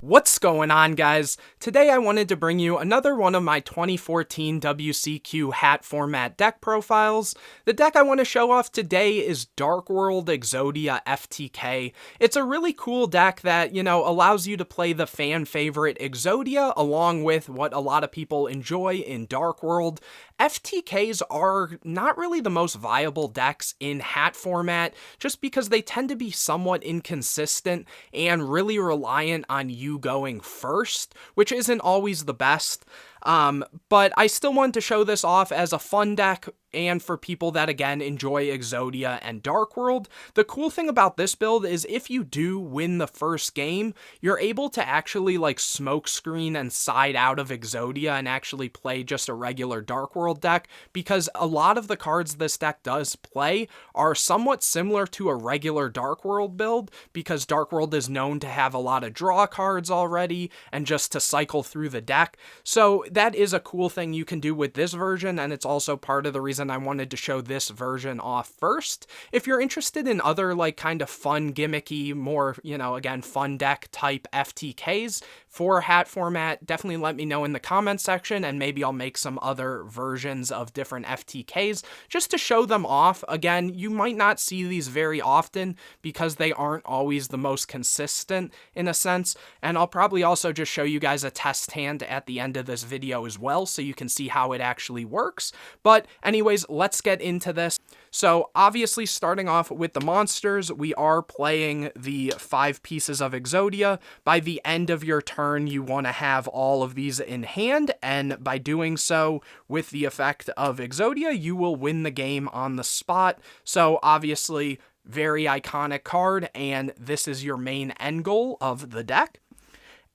What's going on, guys? Today I wanted to bring you another one of my 2014 WCQ H.A.T format deck profiles. The deck I want to show off today is Dark World Exodia FTK. It's a really cool deck that, allows you to play the fan favorite Exodia along with what a lot of people enjoy in Dark World. FTKs are not really the most viable decks in H.A.T format just because they tend to be somewhat inconsistent and really reliant on you going first, which isn't always the best. But I still wanted to show this off as a fun deck and for people that, again, enjoy Exodia and Dark World. The cool thing about this build is if you do win the first game, you're able to actually smoke screen and side out of Exodia and actually play just a regular Dark World deck, because a lot of the cards this deck does play are somewhat similar to a regular Dark World build, because Dark World is known to have a lot of draw cards already and just to cycle through the deck. So that is a cool thing you can do with this version, and it's also part of the reason I wanted to show this version off first. If you're interested in other kind of fun, gimmicky, more, again, fun deck type FTKs for H.A.T format, definitely let me know in the comments section, and maybe I'll make some other versions of different FTKs just to show them off. Again, you might not see these very often because they aren't always the most consistent in a sense, and I'll probably also just show you guys a test hand at the end of this video as well so you can see how it actually works. But anyways, let's get into this. So obviously, starting off with the monsters, we are playing the 5 pieces of Exodia. By the end of your turn, you want to have all of these in hand, and by doing so with the effect of Exodia, you will win the game on the spot. So obviously, very iconic card, and this is your main end goal of the deck.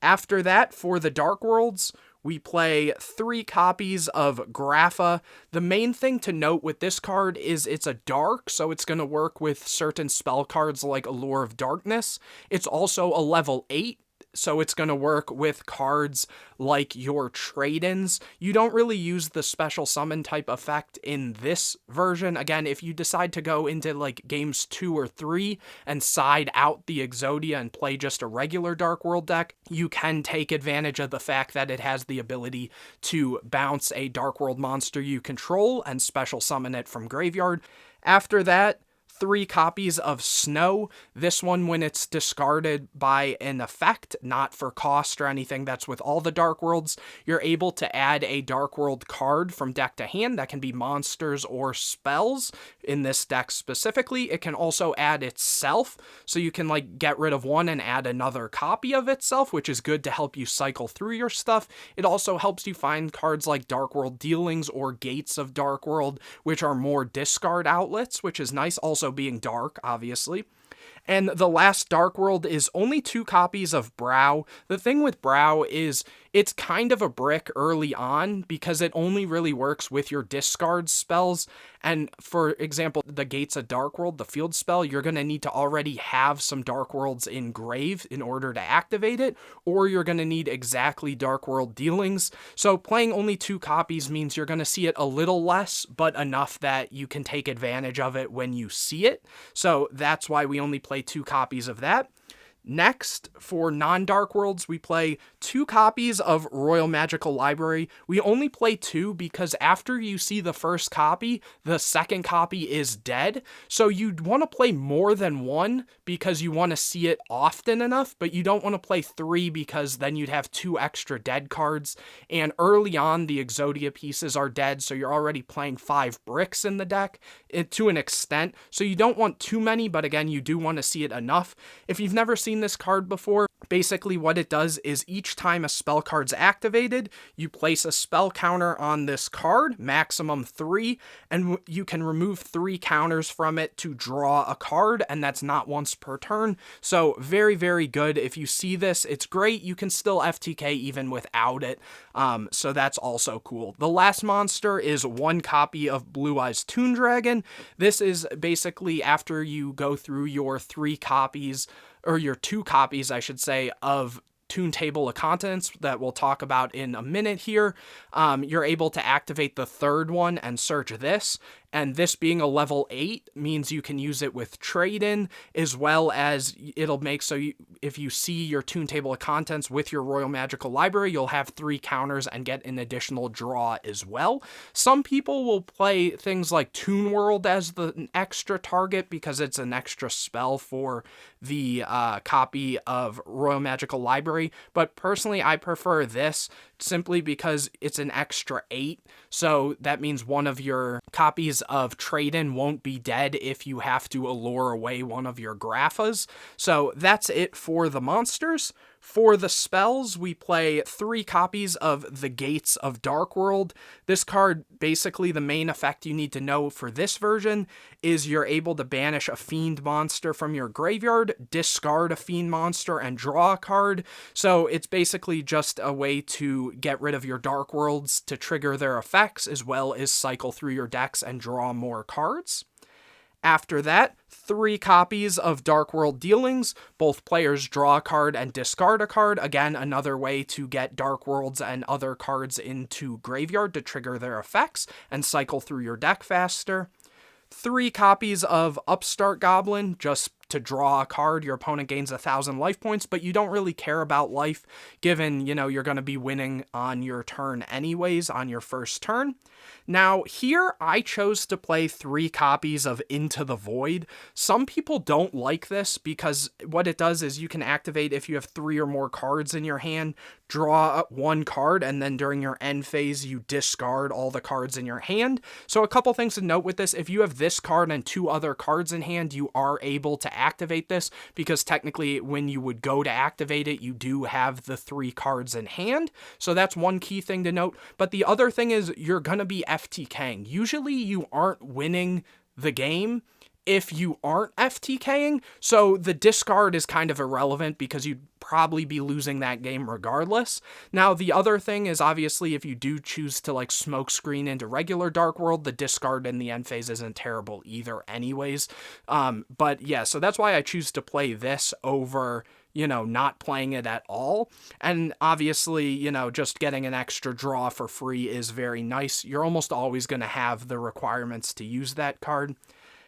After that, for the Dark Worlds, we play 3 copies of Grapha. The main thing to note with this card is it's a dark, so it's going to work with certain spell cards like Allure of Darkness. It's also a level 8, so it's going to work with cards like your trade-ins. You don't really use the special summon type effect in this version. Again, if you decide to go into games 2 or 3 and side out the Exodia and play just a regular Dark World deck, you can take advantage of the fact that it has the ability to bounce a Dark World monster you control and special summon it from graveyard. After that, 3 copies of Snow. This one, when it's discarded by an effect, not for cost or anything, that's with all the Dark Worlds, you're able to add a Dark World card from deck to hand. That can be monsters or spells. In this deck specifically, it can also add itself, so you can get rid of one and add another copy of itself, which is good to help you cycle through your stuff. It also helps you find cards like Dark World Dealings or Gates of Dark World, which are more discard outlets, which is nice. Also being dark, obviously. And the last Dark World is only 2 copies of Brow. The thing with Brow is it's kind of a brick early on because it only really works with your discard spells. And for example, the Gates of Dark World, the field spell, you're going to need to already have some Dark Worlds in grave in order to activate it, or you're going to need exactly Dark World Dealings. So playing only 2 copies means you're going to see it a little less, but enough that you can take advantage of it when you see it. So that's why we only play 2 copies of that. Next, for non-Dark Worlds, we play 2 copies of Royal Magical Library. We only play 2 because after you see the first copy, the second copy is dead. So you'd want to play more than 1 because you want to see it often enough, but you don't want to play 3 because then you'd have 2 extra dead cards. And early on, the Exodia pieces are dead, so you're already playing 5 bricks in the deck to an extent. So you don't want too many, but again, you do want to see it enough. If you've never seen this card before, basically what it does is each time a spell card's activated, you place a spell counter on this card, maximum 3, and you can remove 3 counters from it to draw a card, and that's not once per turn. So very, very good. If you see this, it's great. You can still FTK even without it. So that's also cool. The last monster is 1 copy of Blue Eyes Toon Dragon. This is basically after you go through your 3 copies, or your 2 copies, I should say, of Toon Table of Continents that we'll talk about in a minute here. You're able to activate the 3rd one and search this, And this being a level 8 means you can use it with trade-in, as well as it'll make so if you see your Toon Table of Contents with your Royal Magical Library, you'll have 3 counters and get an additional draw as well. Some people will play things like Toon World as the extra target because it's an extra spell for the copy of Royal Magical Library, but personally I prefer this simply because it's an extra 8, so that means one of your copies of Trade-In won't be dead if you have to allure away one of your Graphas. So that's it for the monsters. For the spells, we play 3 copies of the Gates of Darkworld. This card, basically the main effect you need to know for this version is you're able to banish a fiend monster from your graveyard, discard a fiend monster, and draw a card. So it's basically just a way to get rid of your Dark Worlds to trigger their effects, as well as cycle through your decks and draw more cards. After that, 3 copies of Dark World Dealings. Both players draw a card and discard a card. Again, another way to get Dark Worlds and other cards into graveyard to trigger their effects and cycle through your deck faster. 3 copies of Upstart Goblin, just to draw a card. Your opponent gains 1,000 life points, but you don't really care about life, given, you're going to be winning on your turn anyways, on your first turn. Now, here I chose to play 3 copies of Into the Void. Some people don't like this because what it does is you can activate if you have 3 or more cards in your hand, draw 1 card, and then during your end phase, you discard all the cards in your hand. So a couple things to note with this: if you have this card and 2 other cards in hand, you are able to activate this, because technically when you would go to activate it, you do have the 3 cards in hand. So that's one key thing to note. But the other thing is you're going to be FTKing. Usually you aren't winning the game if you aren't FTKing, so the discard is kind of irrelevant because you'd probably be losing that game regardless. Now, the other thing is obviously if you do choose to smokescreen into regular Dark World, the discard in the end phase isn't terrible either anyways. But yeah, so that's why I choose to play this over not playing it at all. And obviously, just getting an extra draw for free is very nice. You're almost always going to have the requirements to use that card.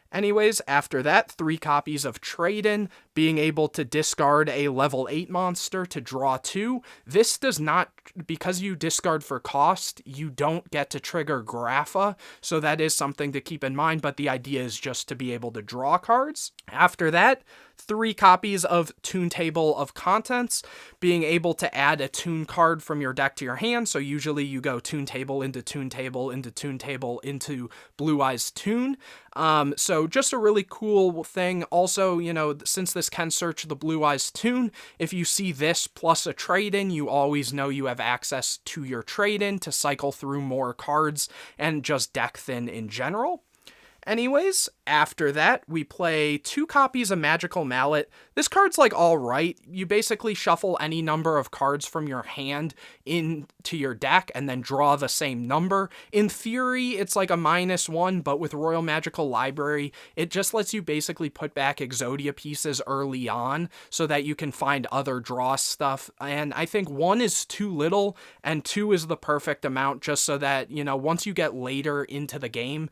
Anyways, after that, 3 copies of Trade-In, being able to discard a level 8 monster to draw 2. This does not, because you discard for cost, you don't get to trigger Grapha, so that is something to keep in mind, but the idea is just to be able to draw cards. After that, 3 copies of Toon Table of Contents, being able to add a Toon card from your deck to your hand. So usually you go Toon Table into Toon Table into Toon Table into Blue Eyes Toon. So just a really cool thing. Also, since this can search the Blue Eyes Toon, if you see this plus a trade-in, you always know you have access to your trade-in to cycle through more cards and just deck thin in general. Anyways, after that, we play 2 copies of Magical Mallet. This card's alright. You basically shuffle any number of cards from your hand into your deck and then draw the same number. In theory, it's a -1, but with Royal Magical Library, it just lets you basically put back Exodia pieces early on so that you can find other draw stuff. And I think 1 is too little and 2 is the perfect amount, just so that, once you get later into the game,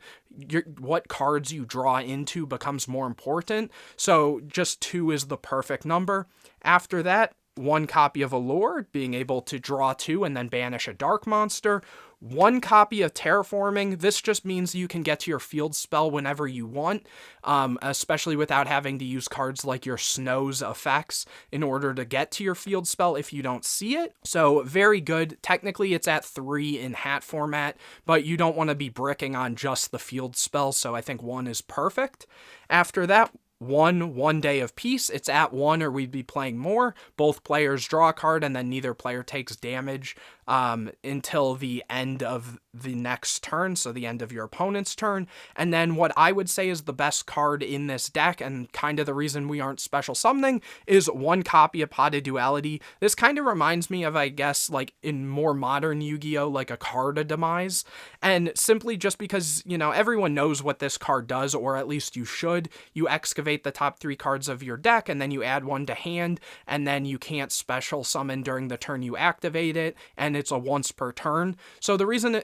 what cards you draw into becomes more important. So just 2 is the perfect number. After that, 1 copy of Allure, being able to draw 2 and then banish a dark monster. 1 copy of Terraforming. This just means you can get to your field spell whenever you want, especially without having to use cards like your Snow's effects in order to get to your field spell if you don't see it. So very good. Technically it's at 3 in Hat format, but you don't want to be bricking on just the field spell, so I think 1 is perfect. After that, 1 Day of Peace. It's at 1 or we'd be playing more. Both players draw a card and then neither player takes damage until the end of the next turn, so the end of your opponent's turn. And then what I would say is the best card in this deck, and kind of the reason we aren't special summoning, is 1 copy of Pot of Duality. This kind of reminds me of, I guess, in more modern Yu-Gi-Oh, a Card of Demise. And simply just because, everyone knows what this card does, or at least you should. You excavate the top 3 cards of your deck, and then you add 1 to hand, and then you can't special summon during the turn you activate it, and and it's a once per turn. So the reason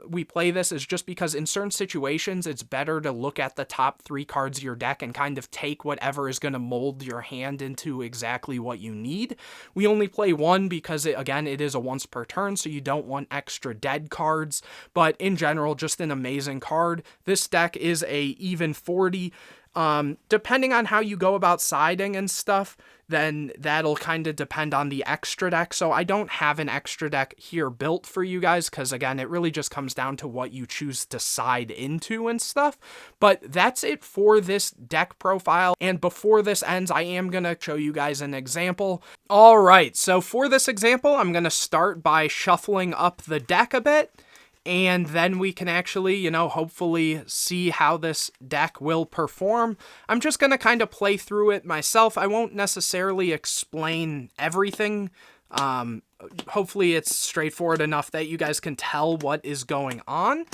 we play this is just because in certain situations, it's better to look at the top 3 cards of your deck and kind of take whatever is going to mold your hand into exactly what you need. We only play 1 because, again, it is a once per turn, so you don't want extra dead cards. But in general, just an amazing card. This deck is a even 40. Depending on how you go about siding and stuff, then that'll kind of depend on the extra deck. So I don't have an extra deck here built for you guys because, again, it really just comes down to what you choose to side into and stuff. But that's it for this deck profile. And before this ends, I am going to show you guys an example. All right, so for this example, I'm going to start by shuffling up the deck a bit. And then we can actually, hopefully see how this deck will perform. I'm just going to kind of play through it myself. I won't necessarily explain everything. Hopefully it's straightforward enough that you guys can tell what is going on.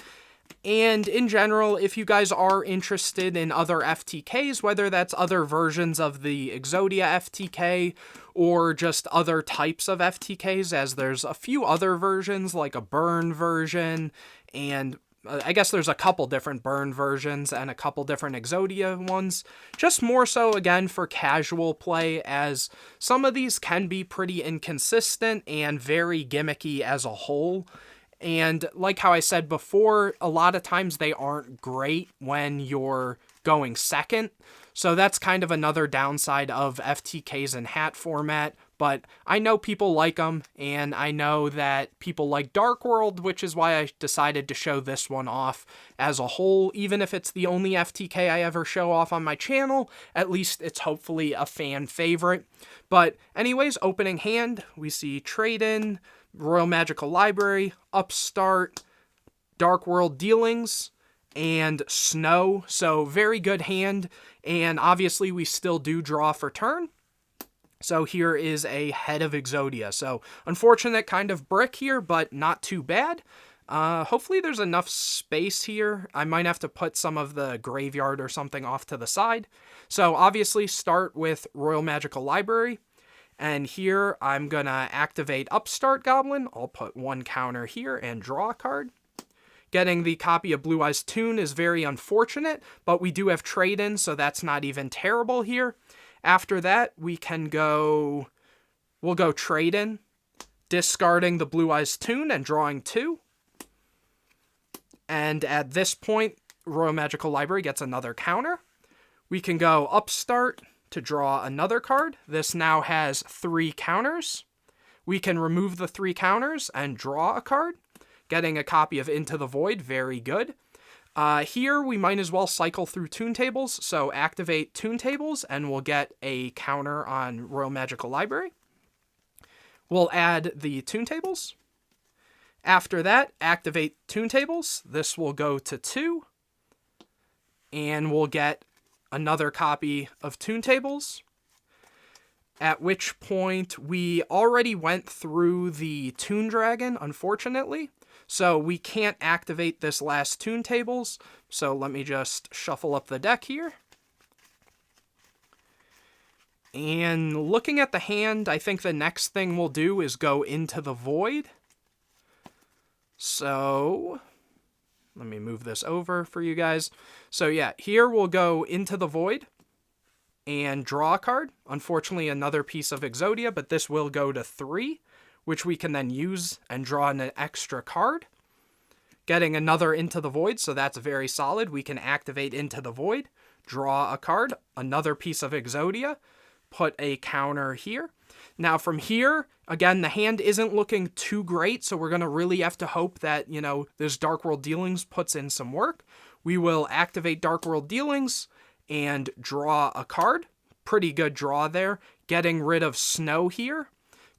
And in general, if you guys are interested in other FTKs, whether that's other versions of the Exodia FTK or just other types of FTKs, as there's a few other versions like a burn version, and I guess there's a couple different burn versions and a couple different Exodia ones, just more so again for casual play, as some of these can be pretty inconsistent and very gimmicky as a whole. And like how I said before, a lot of times they aren't great when you're going second. So that's kind of another downside of FTKs in hat format. But I know people like them, and I know that people like Dark World, which is why I decided to show this one off as a whole. Even if it's the only FTK I ever show off on my channel, at least it's hopefully a fan favorite. But anyways, opening hand, we see Trade-In, Royal Magical Library, Upstart, Dark World Dealings, and Snow. So very good hand, and obviously we still do draw for turn. So here is a Head of Exodia. So unfortunate kind of brick here, but not too bad. Hopefully there's enough space here. I might have to put some of the graveyard or something off to the side. So obviously start with Royal Magical Library. And here I'm going to activate Upstart Goblin. I'll put 1 counter here and draw a card. Getting the copy of Blue Eyes Toon is very unfortunate, but we do have Trade-In, so that's not even terrible here. After that, we'll go Trade-In, discarding the Blue Eyes Toon and drawing 2. And at this point, Royal Magical Library gets another counter. We can go Upstart to draw another card. This now has 3 counters. We can remove the 3 counters and draw a card. Getting a copy of Into the Void, very good. Here, we might as well cycle through Toon Tables, so activate Toon Tables, and we'll get a counter on Royal Magical Library. We'll add the Toon Tables. After that, activate Toon Tables. This will go to 2, and we'll get another copy of Toon Tables. At which point, we already went through the Toon Dragon, unfortunately. So we can't activate this last Toon Tables. So let me just shuffle up the deck here. And looking at the hand, I think the next thing we'll do is go Into the Void. So let me move this over for you guys. So yeah, here we'll go Into the Void and draw a card. Unfortunately, another piece of Exodia, but this will go to 3, which we can then use and draw an extra card. Getting another Into the Void, so that's very solid. We can activate Into the Void, draw a card, another piece of Exodia, put a counter here. Now from here, again, the hand isn't looking too great, so we're going to really have to hope that, this Dark World Dealings puts in some work. We will activate Dark World Dealings and draw a card. Pretty good draw there. Getting rid of Snow here.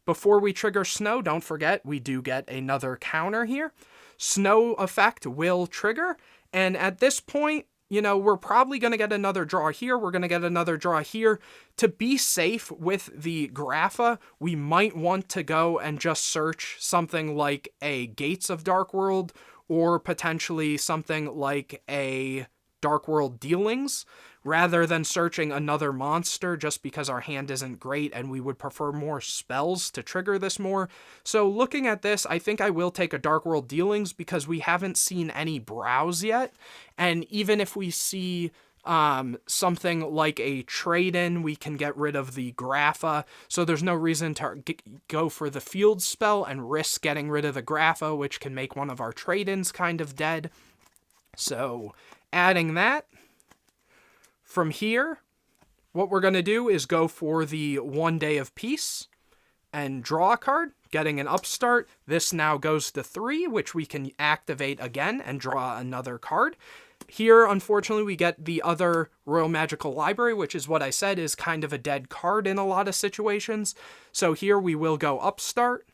Before we trigger Snow, don't forget, we do get another counter here. Snow effect will trigger, and at this point, we're probably going to get another draw here. We're going to get another draw here. To be safe with the Grapha, we might want to go and just search something like a Gates of Dark World, or potentially something like a Dark World Dealings rather than searching another monster just because our hand isn't great and we would prefer more spells to trigger this more. So looking at this, I think I will take a Dark World Dealings because we haven't seen any brows yet. And even if we see something like a trade-in, we can get rid of the Grapha, so there's no reason to go for the field spell and risk getting rid of the Grapha, which can make one of our trade-ins kind of dead. So adding that. From here, what we're going to do is go for the 1 Day of Peace and draw a card, getting an upstart. This now goes to 3, which we can activate again and draw another card. Here, unfortunately, we get the other Royal Magical Library, which is what I said is kind of a dead card in a lot of situations. So here we will go upstart,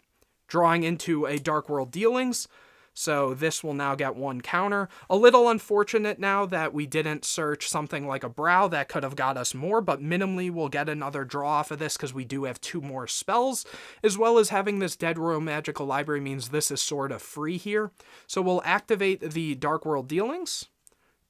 drawing into a Dark World Dealings. So this will now get 1 counter. A little unfortunate now that we didn't search something like a brow that could have got us more, but minimally we'll get another draw off of this because we do have 2 more spells, as well as having this dead Royal Magical Library means this is sort of free here. So we'll activate the Dark World Dealings,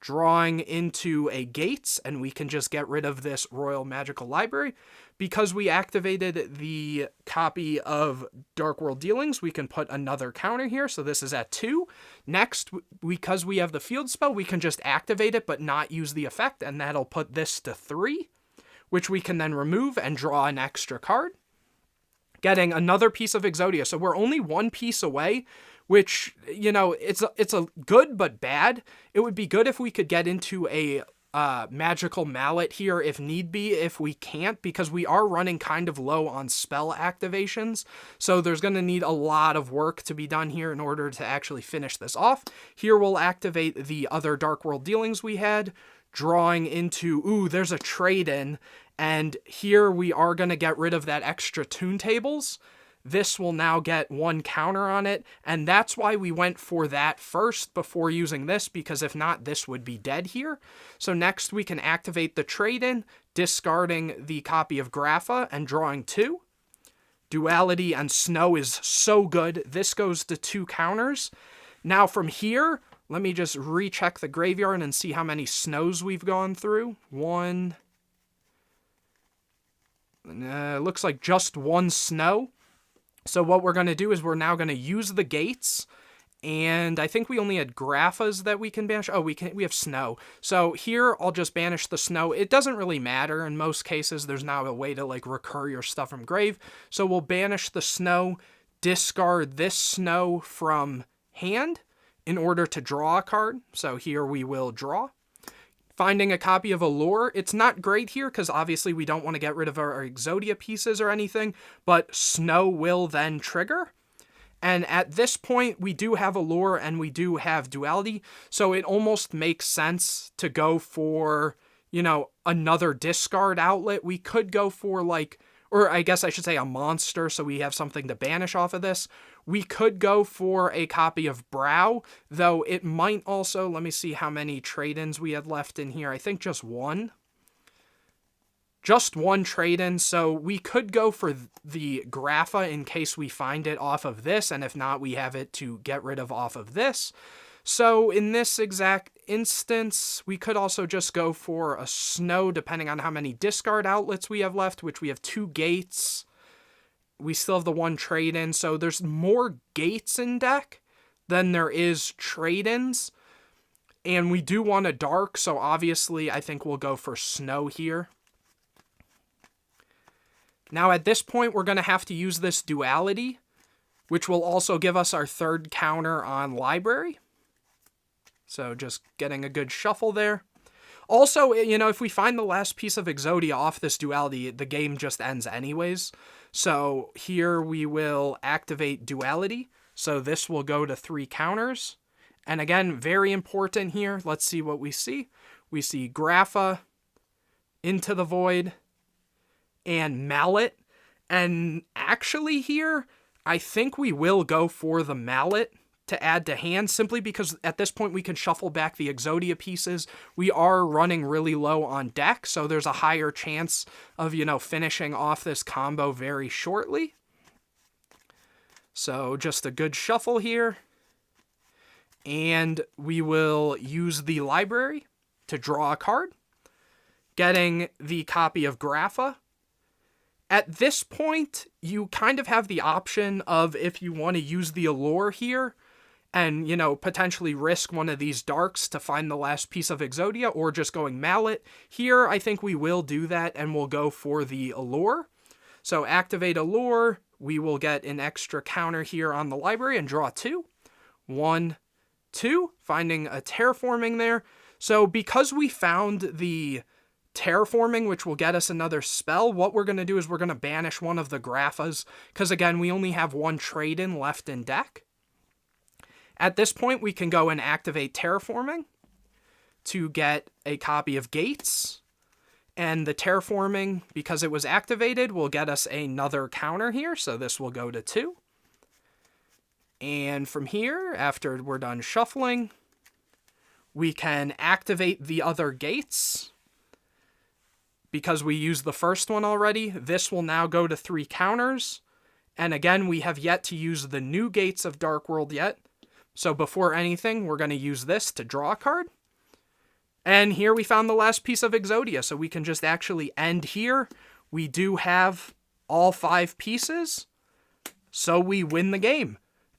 drawing into a Gates, and we can just get rid of this Royal Magical Library. Because we activated the copy of Dark World Dealings, we can put another counter here, so this is at 2. Next, because we have the field spell, we can just activate it but not use the effect, and that'll put this to 3, which we can then remove and draw an extra card, getting another piece of Exodia. So we're only 1 piece away, which, you know, it's a good but bad. It would be good if we could get into a magical mallet here if need be. If we can't, because we are running kind of low on spell activations, so there's going to need a lot of work to be done here in order to actually finish this off. Here we'll activate the other Dark World Dealings we had, drawing into, ooh, there's a trade-in, and here we are going to get rid of that extra tune tables. This will now get 1 counter on it, and that's why we went for that first before using this, because if not, this would be dead here. So next we can activate the trade-in, discarding the copy of Grapha and drawing 2. Duality and Snow is so good. This goes to 2 counters. Now from here, let me just recheck the graveyard and see how many snows we've gone through. 1. Looks like just 1 snow. So what we're going to do is we're now going to use the Gates, and I think we only had Graphas that we can banish. Oh, we have Snow. So here I'll just banish the Snow. It doesn't really matter in most cases. There's now a way to like recur your stuff from grave. So we'll banish the Snow, discard this Snow from hand in order to draw a card. So here we will draw. Finding a copy of Allure, it's not great here because obviously we don't want to get rid of our Exodia pieces or anything, but Snow will then trigger. And at this point, we do have Allure and we do have Duality, so it almost makes sense to go for, you know, another discard outlet. We could go for like, or I guess I should say a monster, so we have something to banish off of this. We could go for a copy of Brow, though it might also, let me see how many trade-ins we had left in here. I think just 1. Just 1 trade-in, so we could go for the Grapha in case we find it off of this, and if not, we have it to get rid of off of this. So in this exact instance, we could also just go for a Snow, depending on how many discard outlets we have left, which we have 2 Gates. We still have the 1 trade-in, so there's more Gates in deck than there is trade-ins. And we do want a Dark, so obviously I think we'll go for Snow here. Now at this point, we're going to have to use this Duality, which will also give us our 3rd counter on Library. So just getting a good shuffle there. Also, you know, if we find the last piece of Exodia off this Duality, the game just ends anyways. So here we will activate Duality. So this will go to 3 counters. And again, very important here. Let's see what we see. We see Grapha, Into the Void, and Mallet. And actually here, I think we will go for the Mallet to add to hand, simply because at this point we can shuffle back the Exodia pieces. We are running really low on deck, so there's a higher chance of, you know, finishing off this combo very shortly. So just a good shuffle here. And we will use the Library to draw a card, getting the copy of Grapha. At this point, you kind of have the option of if you want to use the Allure here and, you know, potentially risk one of these darks to find the last piece of Exodia, or just going Mallet. Here, I think we will do that, and we'll go for the Allure. So activate Allure, we will get an extra counter here on the library and draw 2. 1, 2, finding a Terraforming there. So because we found the Terraforming, which will get us another spell, what we're going to do is we're going to banish one of the Graphas, because again, we only have one trade-in left in deck. At this point, we can go and activate Terraforming to get a copy of Gates. And the Terraforming, because it was activated, will get us another counter here. So this will go to 2. And from here, after we're done shuffling, we can activate the other Gates. Because we used the first one already, this will now go to 3 counters. And again, we have yet to use the new Gates of Dark World yet. So before anything, we're going to use this to draw a card. And here we found the last piece of Exodia, so we can just actually end here. We do have all 5 pieces, so we win the game.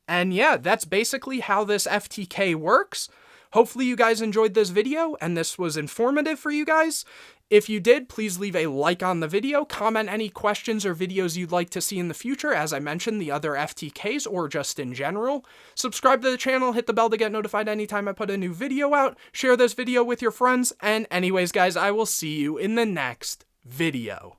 And yeah, that's basically how this FTK works. Hopefully you guys enjoyed this video, and this was informative for you guys. If you did, please leave a like on the video, comment any questions or videos you'd like to see in the future, as I mentioned, the other FTKs, or just in general. Subscribe to the channel, hit the bell to get notified anytime I put a new video out, share this video with your friends, and anyways guys, I will see you in the next video.